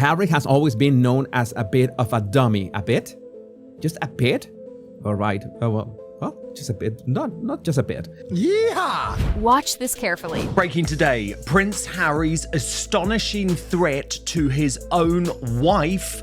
Harry has always been known as a bit of a dummy. A bit? Just a bit? All right. Well, just a bit. Not just a bit. Yeah! Watch this carefully. Breaking today, Prince Harry's astonishing threat to his own wife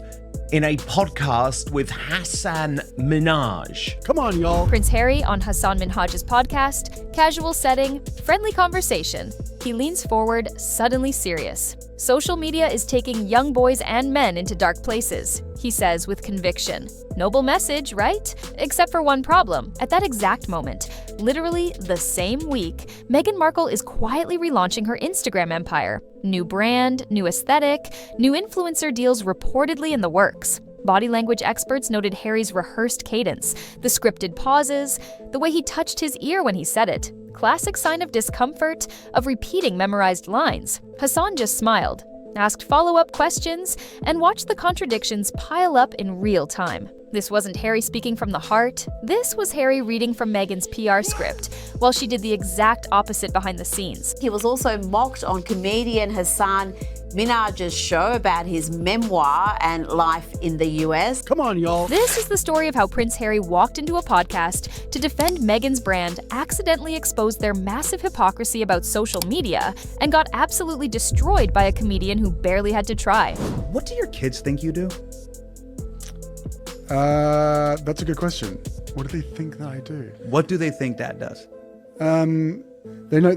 in a podcast with Hasan Minhaj. Come on, y'all. Prince Harry on Hasan Minhaj's podcast, casual setting, friendly conversation. He leans forward, suddenly serious. Social media is taking young boys and men into dark places, he says with conviction. Noble message, right? Except for one problem. At that exact moment, literally the same week, Meghan Markle is quietly relaunching her Instagram empire. New brand, new aesthetic, new influencer deals reportedly in the works. Body language experts noted Harry's rehearsed cadence, the scripted pauses, the way he touched his ear when he said it. Classic sign of discomfort, of repeating memorized lines. Hasan just smiled, asked follow-up questions, and watched the contradictions pile up in real time. This wasn't Harry speaking from the heart. This was Harry reading from Meghan's PR script, while she did the exact opposite behind the scenes. He was also mocked on comedian Hasan Minhaj's show about his memoir and life in the US. Come on, y'all. This is the story of how Prince Harry walked into a podcast to defend Meghan's brand, accidentally exposed their massive hypocrisy about social media, and got absolutely destroyed by a comedian who barely had to try. What do your kids think you do? That's a good question. What do they think that I do? What do they think Dad does? They know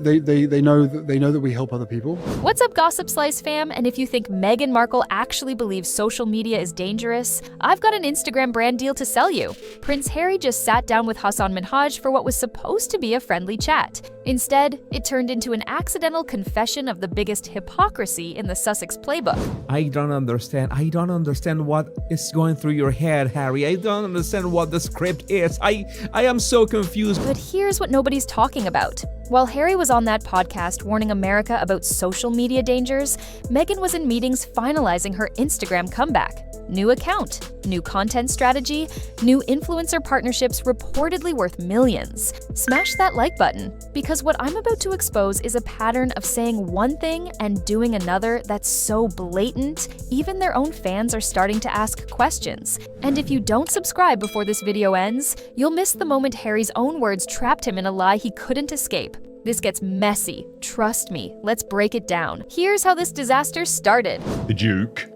that we help other people. What's up, GossipSlice fam? And if you think Meghan Markle actually believes social media is dangerous, I've got an Instagram brand deal to sell you. Prince Harry just sat down with Hasan Minhaj for what was supposed to be a friendly chat. Instead, it turned into an accidental confession of the biggest hypocrisy in the Sussex playbook. I don't understand what is going through your head, Harry. I don't understand what the script is. I am so confused. But here's what nobody's talking about. While Harry was on that podcast warning America about social media dangers, Meghan was in meetings finalizing her Instagram comeback. New account, new content strategy, new influencer partnerships reportedly worth millions. Smash that like button, because what I'm about to expose is a pattern of saying one thing and doing another that's so blatant, even their own fans are starting to ask questions. And if you don't subscribe before this video ends, you'll miss the moment Harry's own words trapped him in a lie he couldn't escape. This gets messy. Trust me, let's break it down. Here's how this disaster started. The Duke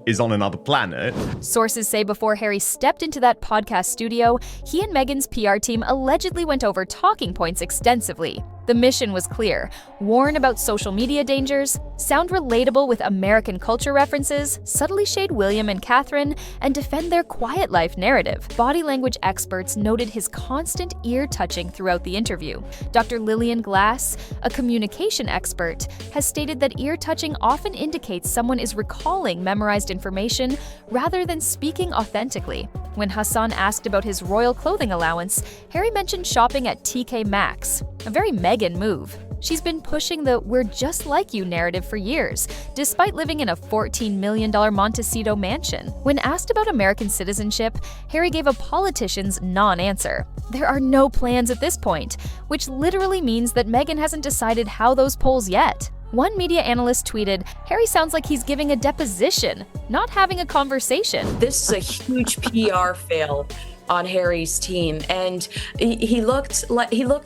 is on another planet. Sources say before Harry stepped into that podcast studio, he and Meghan's PR team allegedly went over talking points extensively. The mission was clear: warn about social media dangers, sound relatable with American culture references, subtly shade William and Catherine, and defend their quiet life narrative. Body language experts noted his constant ear-touching throughout the interview. Dr. Lillian Glass, a communication expert, has stated that ear-touching often indicates someone is recalling memorized information rather than speaking authentically. When Hasan asked about his royal clothing allowance, Harry mentioned shopping at TK Maxx, a very Meghan move. She's been pushing the "we're just like you" narrative for years, despite living in a $14 million Montecito mansion. When asked about American citizenship, Harry gave a politician's non-answer. There are no plans at this point, which literally means that Meghan hasn't decided how those polls yet. One media analyst tweeted, "Harry sounds like he's giving a deposition, not having a conversation." This is a huge PR fail on Harry's team, and he looked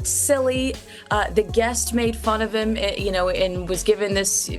silly. The guest made fun of him, and was given this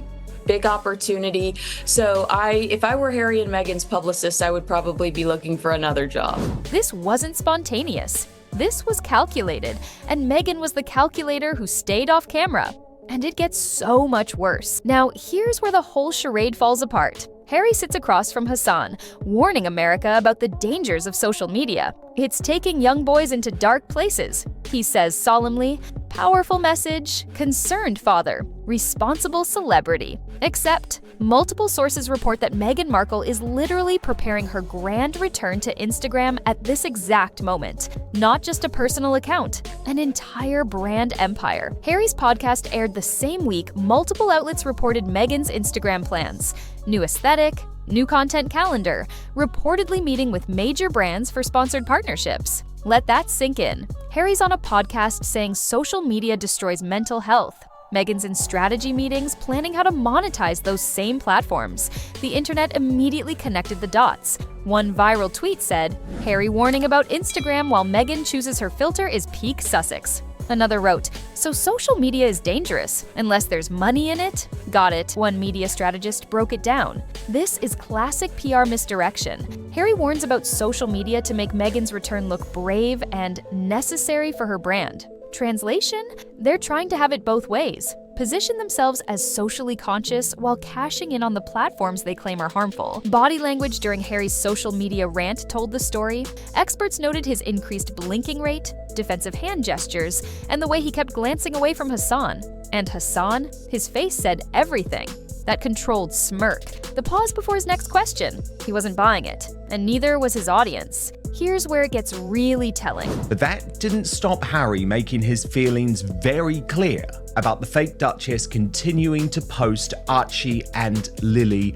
big opportunity. So if I were Harry and Meghan's publicist, I would probably be looking for another job. This wasn't spontaneous. This was calculated, and Meghan was the calculator who stayed off camera. And it gets so much worse. Now, here's where the whole charade falls apart. Harry sits across from Hasan, warning America about the dangers of social media. It's taking young boys into dark places, he says solemnly. Powerful message, concerned father, responsible celebrity. Except, multiple sources report that Meghan Markle is literally preparing her grand return to Instagram at this exact moment. Not just a personal account, an entire brand empire. Harry's podcast aired the same week multiple outlets reported Meghan's Instagram plans. New aesthetic, new content calendar, reportedly meeting with major brands for sponsored partnerships. Let that sink in. Harry's on a podcast saying social media destroys mental health. Meghan's in strategy meetings planning how to monetize those same platforms. The internet immediately connected the dots. One viral tweet said, "Harry warning about Instagram while Meghan chooses her filter is peak Sussex." Another wrote, "So social media is dangerous, unless there's money in it?" Got it, one media strategist broke it down. This is classic PR misdirection. Harry warns about social media to make Meghan's return look brave and necessary for her brand. Translation? They're trying to have it both ways. Position themselves as socially conscious while cashing in on the platforms they claim are harmful. Body language during Harry's social media rant told the story. Experts noted his increased blinking rate, defensive hand gestures, and the way he kept glancing away from Hasan. And Hasan? His face said everything. That controlled smirk. The pause before his next question. He wasn't buying it, and neither was his audience. Here's where it gets really telling. But that didn't stop Harry making his feelings very clear about the fake Duchess continuing to post Archie and Lily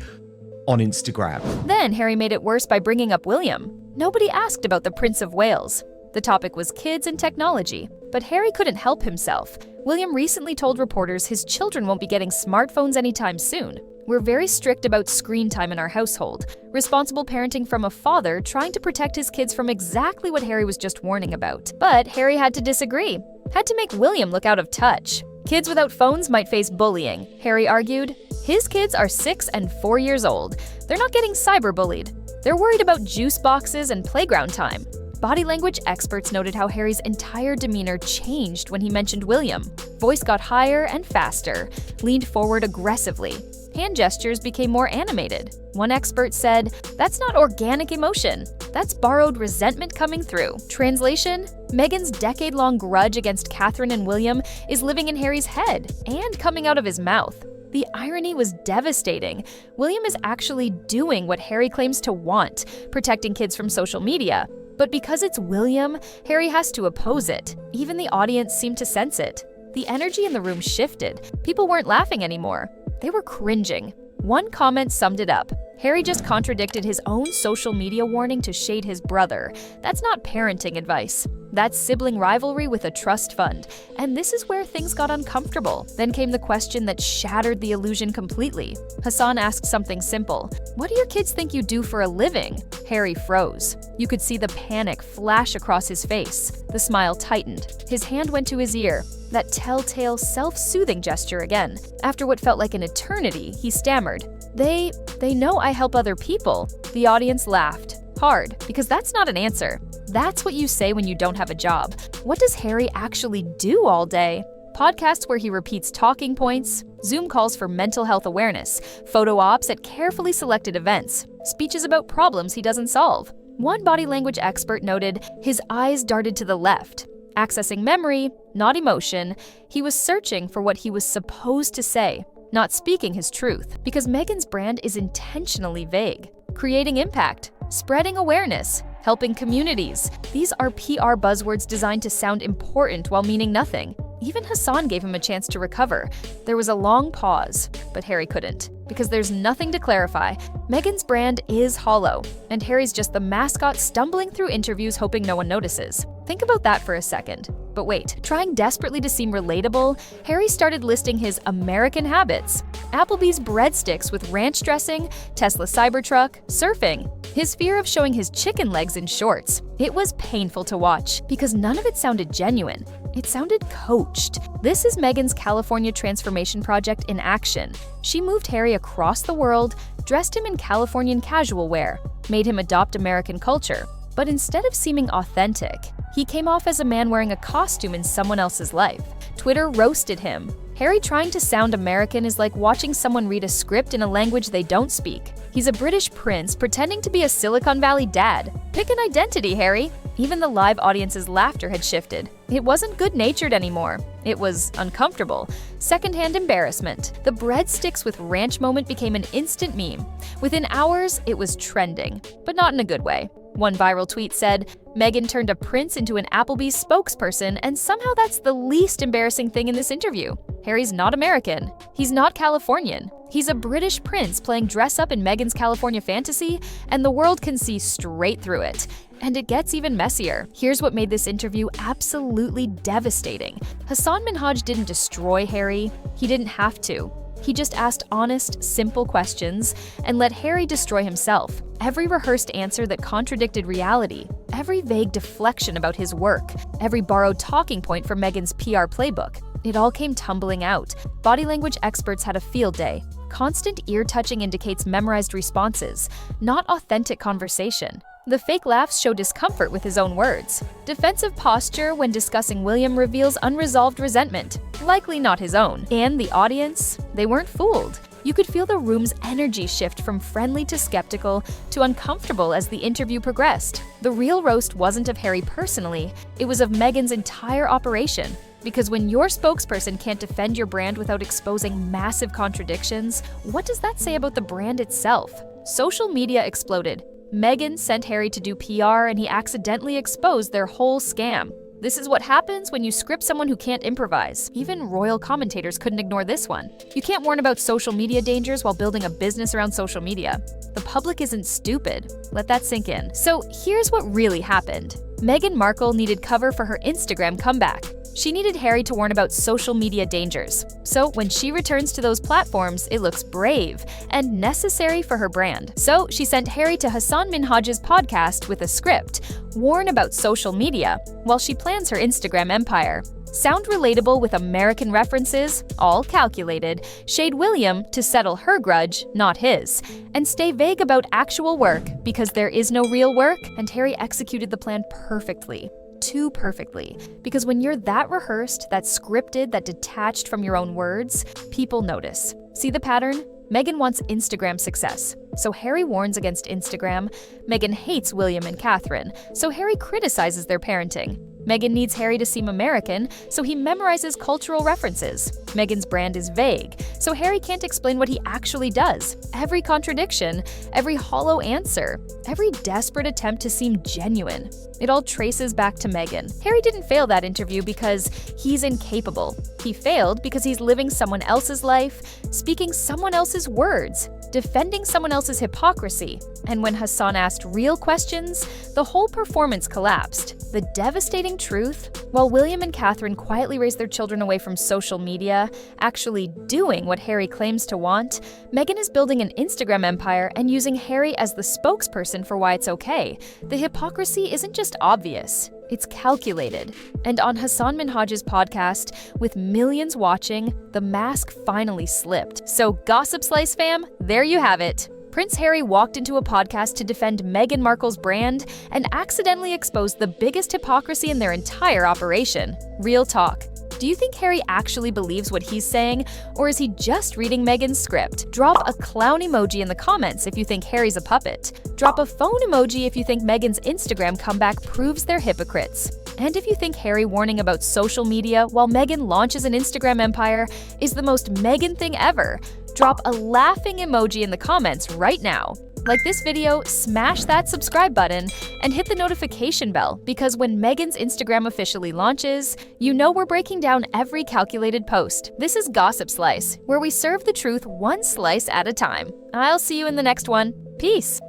on Instagram. Then Harry made it worse by bringing up William. Nobody asked about the Prince of Wales. The topic was kids and technology, but Harry couldn't help himself. William recently told reporters his children won't be getting smartphones anytime soon. "We're very strict about screen time in our household. Responsible parenting from a father trying to protect his kids from exactly what Harry was just warning about." But Harry had to disagree. Had to make William look out of touch. Kids without phones might face bullying, Harry argued. His kids are 6 and 4 years old. They're not getting cyberbullied. They're worried about juice boxes and playground time. Body language experts noted how Harry's entire demeanor changed when he mentioned William. Voice got higher and faster, leaned forward aggressively. Hand gestures became more animated. One expert said, "That's not organic emotion. That's borrowed resentment coming through." Translation? Meghan's decade-long grudge against Catherine and William is living in Harry's head and coming out of his mouth. The irony was devastating. William is actually doing what Harry claims to want, protecting kids from social media. But because it's William, Harry has to oppose it. Even the audience seemed to sense it. The energy in the room shifted. People weren't laughing anymore. They were cringing. One comment summed it up. Harry just contradicted his own social media warning to shade his brother. That's not parenting advice. That's sibling rivalry with a trust fund. And this is where things got uncomfortable. Then came the question that shattered the illusion completely. Hasan asked something simple. "What do your kids think you do for a living?" Harry froze. You could see the panic flash across his face. The smile tightened. His hand went to his ear. That telltale, self-soothing gesture again. After what felt like an eternity, he stammered, They know I help other people." The audience laughed. Hard, because that's not an answer. That's what you say when you don't have a job. What does Harry actually do all day? Podcasts where he repeats talking points, Zoom calls for mental health awareness, photo ops at carefully selected events, speeches about problems he doesn't solve. One body language expert noted his eyes darted to the left. Accessing memory, not emotion, he was searching for what he was supposed to say, not speaking his truth, because Meghan's brand is intentionally vague. Creating impact, spreading awareness, helping communities. These are PR buzzwords designed to sound important while meaning nothing. Even Hasan gave him a chance to recover. There was a long pause, but Harry couldn't, because there's nothing to clarify. Meghan's brand is hollow, and Harry's just the mascot stumbling through interviews hoping no one notices. Think about that for a second. But wait, trying desperately to seem relatable, Harry started listing his American habits. Applebee's breadsticks with ranch dressing, Tesla Cybertruck, surfing. His fear of showing his chicken legs in shorts. It was painful to watch, because none of it sounded genuine. It sounded coached. This is Meghan's California transformation project in action. She moved Harry across the world, dressed him in Californian casual wear, made him adopt American culture. But instead of seeming authentic, he came off as a man wearing a costume in someone else's life. Twitter roasted him. Harry trying to sound American is like watching someone read a script in a language they don't speak. He's a British prince pretending to be a Silicon Valley dad. Pick an identity, Harry. Even the live audience's laughter had shifted. It wasn't good-natured anymore. It was uncomfortable. Secondhand embarrassment. The breadsticks with ranch moment became an instant meme. Within hours, it was trending, but not in a good way. One viral tweet said, "Meghan turned a prince into an Applebee's spokesperson, and somehow that's the least embarrassing thing in this interview. Harry's not American. He's not Californian. He's a British prince playing dress-up in Meghan's California fantasy, and the world can see straight through it. And it gets even messier. Here's what made this interview absolutely devastating. Hasan Minhaj didn't destroy Harry. He didn't have to. He just asked honest, simple questions and let Harry destroy himself. Every rehearsed answer that contradicted reality, every vague deflection about his work, every borrowed talking point from Meghan's PR playbook, it all came tumbling out. Body language experts had a field day. Constant ear-touching indicates memorized responses, not authentic conversation. The fake laughs show discomfort with his own words. Defensive posture when discussing William reveals unresolved resentment, likely not his own. And the audience, they weren't fooled. You could feel the room's energy shift from friendly to skeptical to uncomfortable as the interview progressed. The real roast wasn't of Harry personally, it was of Meghan's entire operation. Because when your spokesperson can't defend your brand without exposing massive contradictions, what does that say about the brand itself? Social media exploded. Meghan sent Harry to do PR and he accidentally exposed their whole scam. This is what happens when you script someone who can't improvise. Even royal commentators couldn't ignore this one. You can't warn about social media dangers while building a business around social media. The public isn't stupid. Let that sink in. So here's what really happened. Meghan Markle needed cover for her Instagram comeback. She needed Harry to warn about social media dangers. So when she returns to those platforms, it looks brave and necessary for her brand. So she sent Harry to Hasan Minhaj's podcast with a script, warn about social media, while she plans her Instagram empire. Sound relatable with American references, all calculated, shade William to settle her grudge, not his, and stay vague about actual work because there is no real work, and Harry executed the plan perfectly. Too perfectly. Because when you're that rehearsed, that scripted, that detached from your own words, people notice. See the pattern? Meghan wants Instagram success, so Harry warns against Instagram. Meghan hates William and Catherine, so Harry criticizes their parenting. Meghan needs Harry to seem American, so he memorizes cultural references. Meghan's brand is vague, so Harry can't explain what he actually does. Every contradiction, every hollow answer, every desperate attempt to seem genuine. It all traces back to Meghan. Harry didn't fail that interview because he's incapable. He failed because he's living someone else's life, speaking someone else's words, defending someone else's hypocrisy. And when Hasan asked real questions, the whole performance collapsed. The devastating truth, while William and Catherine quietly raised their children away from social media, actually doing what Harry claims to want, Meghan is building an Instagram empire and using Harry as the spokesperson for why it's okay. The hypocrisy isn't just obvious. It's calculated. And on Hasan Minhaj's podcast, with millions watching, the mask finally slipped. So GossipSlice fam, there you have it. Prince Harry walked into a podcast to defend Meghan Markle's brand and accidentally exposed the biggest hypocrisy in their entire operation. Real talk. Do you think Harry actually believes what he's saying, or is he just reading Meghan's script? Drop a clown emoji in the comments if you think Harry's a puppet. Drop a phone emoji if you think Meghan's Instagram comeback proves they're hypocrites. And if you think Harry warning about social media while Meghan launches an Instagram empire is the most Meghan thing ever, drop a laughing emoji in the comments right now. Like this video, smash that subscribe button, and hit the notification bell because when Meghan's Instagram officially launches, you know we're breaking down every calculated post. This is GossipSlice, where we serve the truth one slice at a time. I'll see you in the next one. Peace.